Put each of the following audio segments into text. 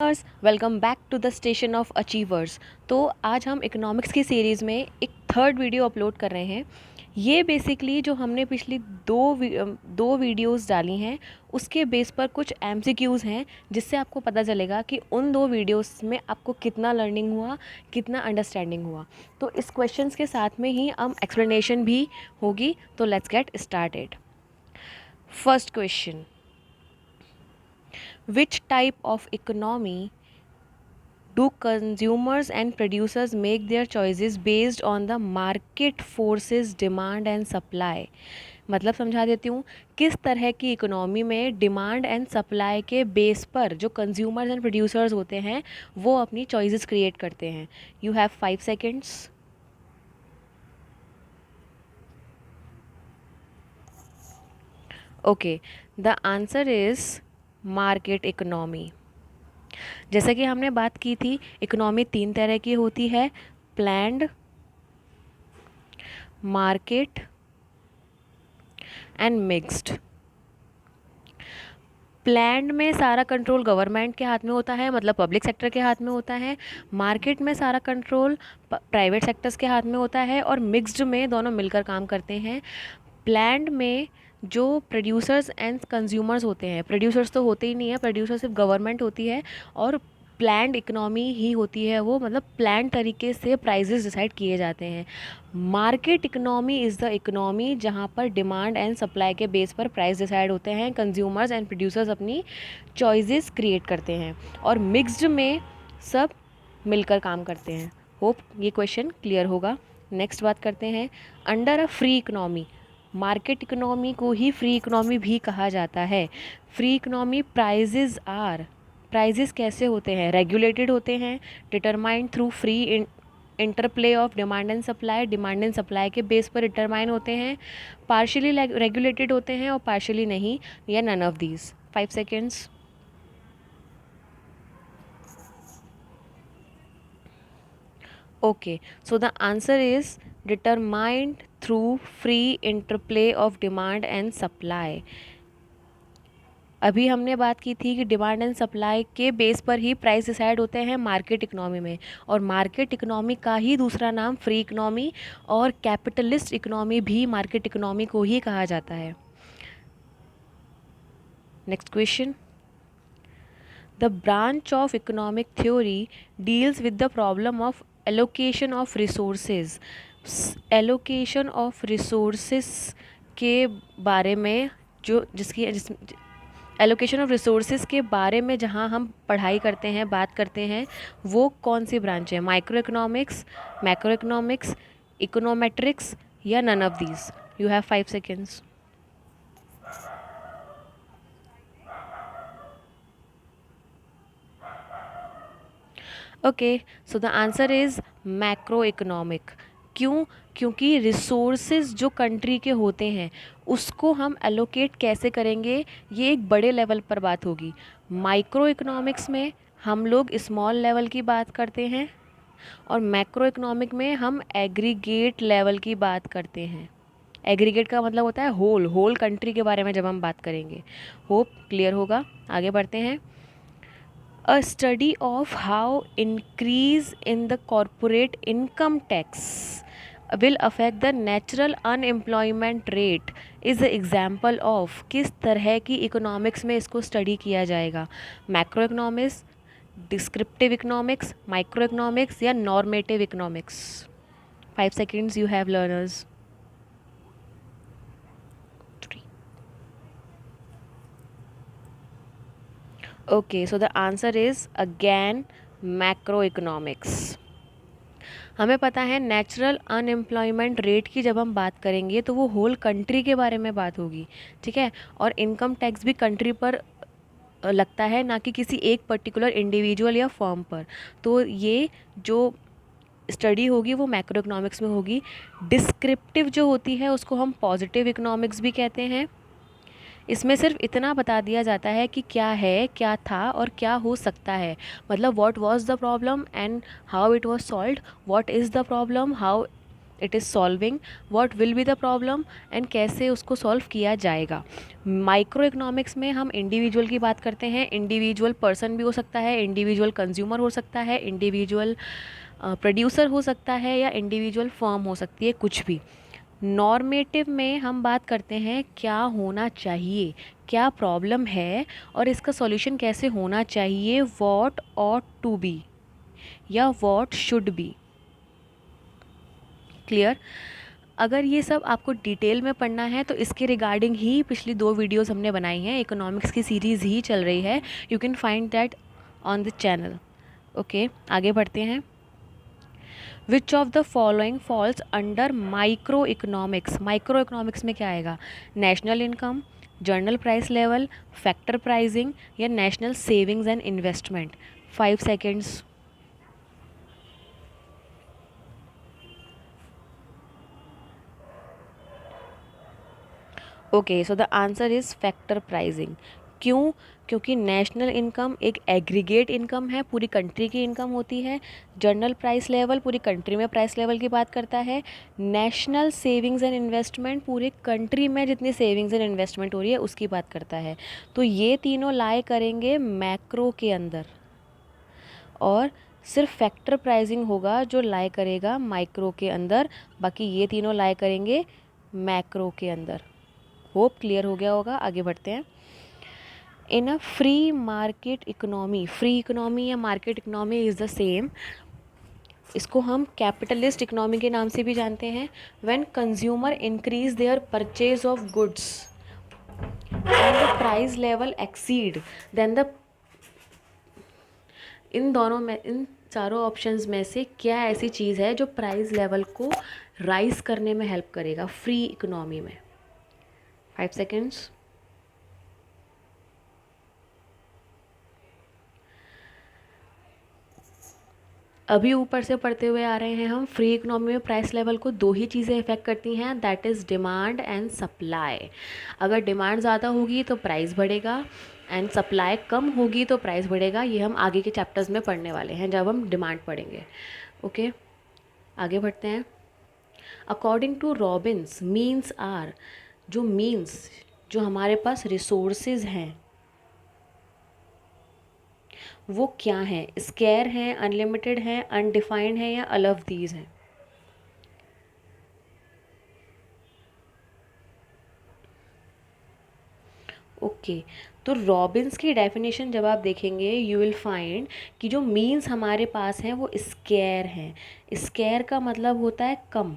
Welcome back to the station of achievers. तो आज हम इकोनॉमिक्स की सीरीज़ में एक थर्ड वीडियो अपलोड कर रहे हैं। ये बेसिकली जो हमने पिछली दो वीडियोस डाली हैं उसके बेस पर कुछ एमसीक्यूज़ हैं, जिससे आपको पता चलेगा कि उन दो वीडियोस में आपको कितना लर्निंग हुआ, कितना अंडरस्टैंडिंग हुआ। तो इस क्वेश्चंस के साथ में ही हम एक्सप्लेनेशन भी होगी। तो let's get started. First question, which type of economy do consumers and producers make their choices based on the market forces demand and supply? मतलब समझा देती हूँ, किस तरह की इकोनॉमी में डिमांड एंड सप्लाई के बेस पर जो कंज्यूमर्स एंड प्रोड्यूसर्स होते हैं वो अपनी चॉइसेस क्रिएट करते हैं। You have 5 seconds. Okay, the answer is market economy. जैसा कि हमने बात की थी, इकोनॉमी 3 तरह की होती है, planned, market and mixed. Planned में सारा कंट्रोल गवर्नमेंट के हाथ में होता है, मतलब पब्लिक सेक्टर के हाथ में होता है। मार्केट में सारा कंट्रोल प्राइवेट सेक्टर्स के हाथ में होता है, और मिक्स्ड में दोनों मिलकर काम करते हैं। प्लान्ड में जो प्रोड्यूसर्स एंड कंज्यूमर्स होते हैं, प्रोड्यूसर्स तो होते ही नहीं है, प्रोड्यूसर सिर्फ गवर्नमेंट होती है, और प्लान्ड इकोनॉमी ही होती है वो, मतलब प्लान तरीके से प्राइजेस डिसाइड किए जाते हैं। Market economy is the economy जहाँ पर डिमांड एंड सप्लाई के बेस पर प्राइस डिसाइड होते हैं, कंज्यूमर्स एंड प्रोड्यूसर्स अपनी चॉइसेस क्रिएट करते हैं, और मिक्स्ड में सब मिलकर काम करते हैं। होप ये क्वेश्चन क्लियर होगा। नेक्स्ट बात करते हैं, under a free economy. Market economy को ही फ्री इकोनॉमी भी कहा जाता है। फ्री इकोनॉमी प्राइजेस कैसे होते हैं? रेगुलेटेड होते हैं, determined through free interplay of demand and supply. Demand and supply के बेस पर डिटरमाइन होते हैं। पार्शियली रेगुलेटेड होते हैं और पार्शियली नहीं, या none of these. 5 seconds. Okay, so the answer is determined through free interplay of demand and supply. अभी हमने बात की थी कि डिमांड एंड सप्लाई के बेस पर ही प्राइस डिसाइड होते हैं मार्केट इकोनॉमी में, और मार्केट इकोनॉमी का ही दूसरा नाम फ्री इकोनॉमी और कैपिटलिस्ट इकोनॉमी भी मार्केट इकोनॉमी को ही कहा जाता है। Next question, the branch of economic theory deals with the problem of allocation of resources. Allocation of resources के बारे में एलोकेशन ऑफ रिसोर्सेज के बारे में जहाँ हम पढ़ाई करते हैं, बात करते हैं, वो कौन सी ब्रांच है? Microeconomics, macroeconomics, econometrics, या none of these. You have 5 seconds. Okay, so the answer is macroeconomic. क्यों? क्योंकि रिसोर्सेज जो कंट्री के होते हैं उसको हम एलोकेट कैसे करेंगे, ये एक बड़े लेवल पर बात होगी। माइक्रो इकोनॉमिक्स में हम लोग स्मॉल लेवल की बात करते हैं, और मैक्रो इकोनॉमिक में हम एग्रीगेट लेवल की बात करते हैं। एग्रीगेट का मतलब होता है होल कंट्री के बारे में जब हम बात करेंगे। होप क्लियर होगा। आगे बढ़ते हैं। A study of how increase in the corporate income tax will affect the natural unemployment rate is an example of। किस तरह की इकोनॉमिक्स में इसको स्टडी किया जाएगा? Macroeconomics, descriptive economics, microeconomics, या normative economics. 5 seconds you have, learners. Okay, so the answer is again macroeconomics. हमें पता है नेचुरल अनएम्प्लॉयमेंट रेट की जब हम बात करेंगे तो वो होल कंट्री के बारे में बात होगी, ठीक है। और इनकम टैक्स भी कंट्री पर लगता है, ना कि किसी एक पर्टिकुलर इंडिविजुअल या फर्म पर। तो ये जो स्टडी होगी वो मैक्रो इकोनॉमिक्स में होगी। डिस्क्रिप्टिव जो होती है उसको हम पॉजिटिव इकोनॉमिक्स भी कहते हैं। इसमें सिर्फ इतना बता दिया जाता है कि क्या है, क्या था, और क्या हो सकता है। मतलब what was the problem and how it was solved, what is the problem, how it is solving, what will be the problem and कैसे उसको सॉल्व किया जाएगा। माइक्रो इकोनॉमिक्स में हम इंडिविजुअल की बात करते हैं, इंडिविजुअल पर्सन भी हो सकता है, इंडिविजुअल कंज्यूमर हो सकता है, इंडिविजुअल प्रोड्यूसर हो सकता है, या इंडिविजुअल फर्म हो सकती है, कुछ भी। नॉर्मेटिव में हम बात करते हैं क्या होना चाहिए, क्या प्रॉब्लम है और इसका सॉल्यूशन कैसे होना चाहिए, व्हाट ऑट टू बी या व्हाट शुड बी। क्लियर? अगर ये सब आपको डिटेल में पढ़ना है तो इसके रिगार्डिंग ही पिछली 2 वीडियोस हमने बनाई हैं, इकोनॉमिक्स की सीरीज़ ही चल रही है, you can find that on the channel. Okay, आगे बढ़ते हैं। Which of the following falls under microeconomics. Microeconomics में क्या आएगा? National income, general price level, factor pricing या national savings and investment. 5 seconds. Okay, so the answer is factor pricing. क्यों? क्योंकि national income एक aggregate income है, पूरी country की इनकम होती है। जर्नल प्राइस लेवल पूरी कंट्री में प्राइस लेवल की बात करता है। नेशनल सेविंग्स एंड इन्वेस्टमेंट पूरी कंट्री में जितनी सेविंग्स एंड इन्वेस्टमेंट हो रही है उसकी बात करता है। तो ये तीनों लाई करेंगे मैक्रो के अंदर, और सिर्फ फैक्टर प्राइसिंग होगा जो लाई करेगा माइक्रो के अंदर, बाकी ये तीनों लाई करेंगे मैक्रो के अंदर। होप क्लियर हो गया होगा। आगे बढ़ते हैं। In a free market economy, free economy या market economy is the same, इसको हम कैपिटलिस्ट इकोनॉमी के नाम से भी जानते हैं। When consumer increase their purchase of goods and the price level exceed then the, इन दोनों में, इन चारों ऑप्शंस में से क्या ऐसी चीज़ है जो प्राइस लेवल को राइज करने में हेल्प करेगा फ्री इकोनॉमी में? 5 सेकेंड्स। अभी ऊपर से पढ़ते हुए आ रहे हैं हम, फ्री इकोनॉमी में प्राइस लेवल को 2 ही चीज़ें इफेक्ट करती हैं, that is demand and supply. अगर डिमांड ज़्यादा होगी तो प्राइस बढ़ेगा, एंड सप्लाई कम होगी तो प्राइस बढ़ेगा। ये हम आगे के चैप्टर्स में पढ़ने वाले हैं जब हम डिमांड पढ़ेंगे। ओके, आगे बढ़ते हैं। According to Robbins, means are, जो मीन्स, जो हमारे पास रिसोर्सेज हैं वो क्या हैं? स्केयर हैं, अनलिमिटेड हैं, अनडिफाइंड हैं या ऑल ऑफ दीज हैं? ओके, तो रॉबिन्स की डेफिनेशन जब आप देखेंगे यू विल फाइंड कि जो मीन्स हमारे पास हैं वो स्केयर हैं। स्केयर का मतलब होता है कम,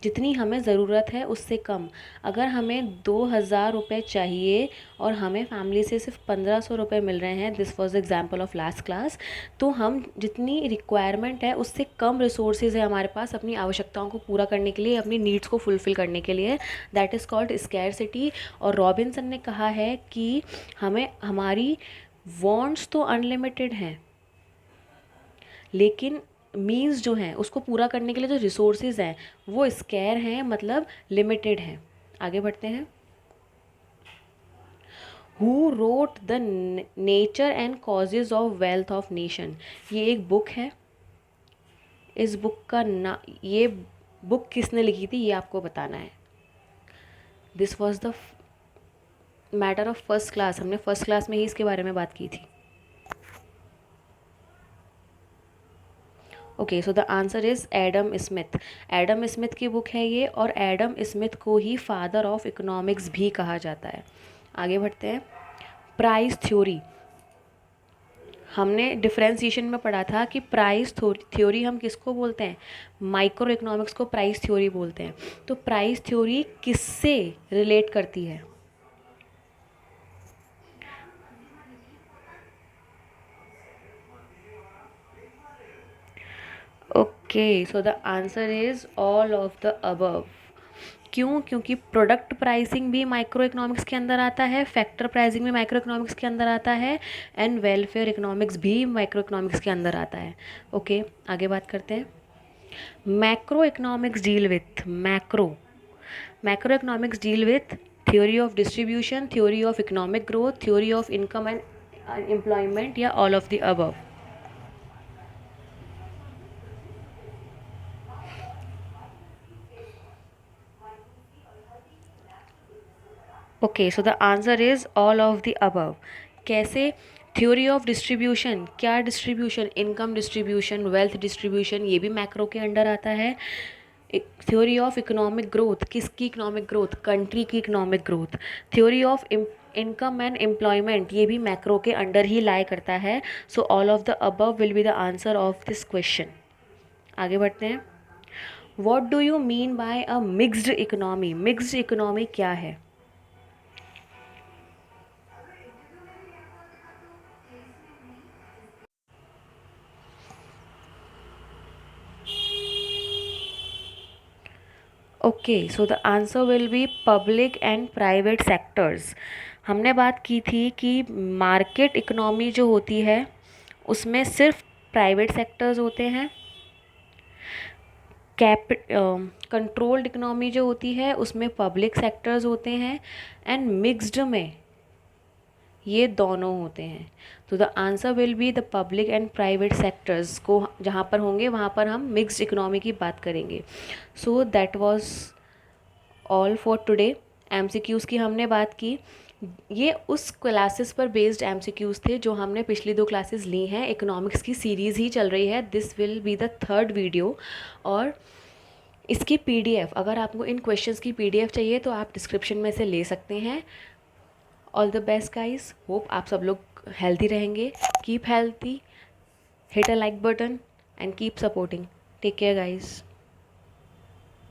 जितनी हमें ज़रूरत है उससे कम। अगर हमें 2,000 रुपये चाहिए और हमें फैमिली से सिर्फ 1,500 रुपये मिल रहे हैं, this was example of last class, तो हम जितनी रिक्वायरमेंट है उससे कम रिसोर्सेज है हमारे पास अपनी आवश्यकताओं को पूरा करने के लिए, अपनी नीड्स को फुलफ़िल करने के लिए, दैट इज़ कॉल्ड स्कैरसिटी। और रॉबिन्सन ने कहा है कि हमें, हमारी वॉन्ट्स तो अनलिमिटेड हैं लेकिन मीन्स जो हैं उसको पूरा करने के लिए जो रिसोर्सेज हैं वो स्केयर हैं, मतलब लिमिटेड हैं। आगे बढ़ते हैं। Who wrote the nature and causes of wealth of nation, ये एक बुक है। इस बुक का ना, ये बुक किसने लिखी थी ये आपको बताना है। This was the matter of first class, हमने फर्स्ट क्लास में ही इसके बारे में बात की थी। Okay, so the answer is Adam Smith. Adam Smith की बुक है ये, और एडम स्मिथ को ही फादर ऑफ इकोनॉमिक्स भी कहा जाता है। आगे बढ़ते हैं। प्राइस थ्योरी, हमने डिफरेंशिएशन में पढ़ा था कि प्राइस थ्योरी हम किसको बोलते हैं? माइक्रो इकोनॉमिक्स को प्राइस थ्योरी बोलते हैं। तो प्राइस थ्योरी किससे रिलेट करती है? Okay, so the answer is all of the above. क्यों? क्योंकि प्रोडक्ट प्राइसिंग भी माइक्रो इकोनॉमिक्स के अंदर आता है, फैक्टर प्राइसिंग भी माइक्रो इकोनॉमिक्स के अंदर आता है, एंड वेलफेयर इकोनॉमिक्स भी माइक्रो इकोनॉमिक्स के अंदर आता है। ओके, आगे बात करते हैं। Macro economics deal with, macro economics deal with theory of distribution, theory of economic growth, theory of income and employment, या all of the above. Okay, so the answer is all of the above. कैसे? Theory of distribution, क्या distribution? Income distribution, wealth distribution, ये भी macro के under आता है। Theory of economic growth, किसकी economic growth? Country की economic growth. Theory of income and employment, ये भी मैक्रो के अंडर ही लाई करता है। So all of the above will be the answer of this question. आगे बढ़ते हैं। What do you mean by a mixed economy? Mixed economy क्या है? Okay, so the answer will be public and private sectors. हमने बात की थी कि मार्केट इकोनॉमी जो होती है उसमें सिर्फ प्राइवेट सेक्टर्स होते हैं। कंट्रोल्ड इकोनॉमी जो होती है उसमें पब्लिक सेक्टर्स होते हैं। एंड मिक्स्ड में ये दोनों होते हैं। तो the answer will be the public and private sectors को जहाँ पर होंगे वहाँ पर हम मिक्स्ड इकोनॉमी की बात करेंगे। So that was all for today. MCQs की हमने बात की। ये उस क्लासेस पर बेस्ड एमसीक्यूज़ थे जो हमने पिछली 2 क्लासेस ली हैं। इकोनॉमिक्स की सीरीज़ ही चल रही है। This will be the third video. और इसकी पीडीएफ, अगर आपको इन क्वेश्चंस की पीडीएफ चाहिए तो आप डिस्क्रिप्शन में से ले सकते हैं। All the best guys, hope आप सब लोग हेल्थी रहेंगे। Keep healthy, hit a like button and keep supporting. Take care guys.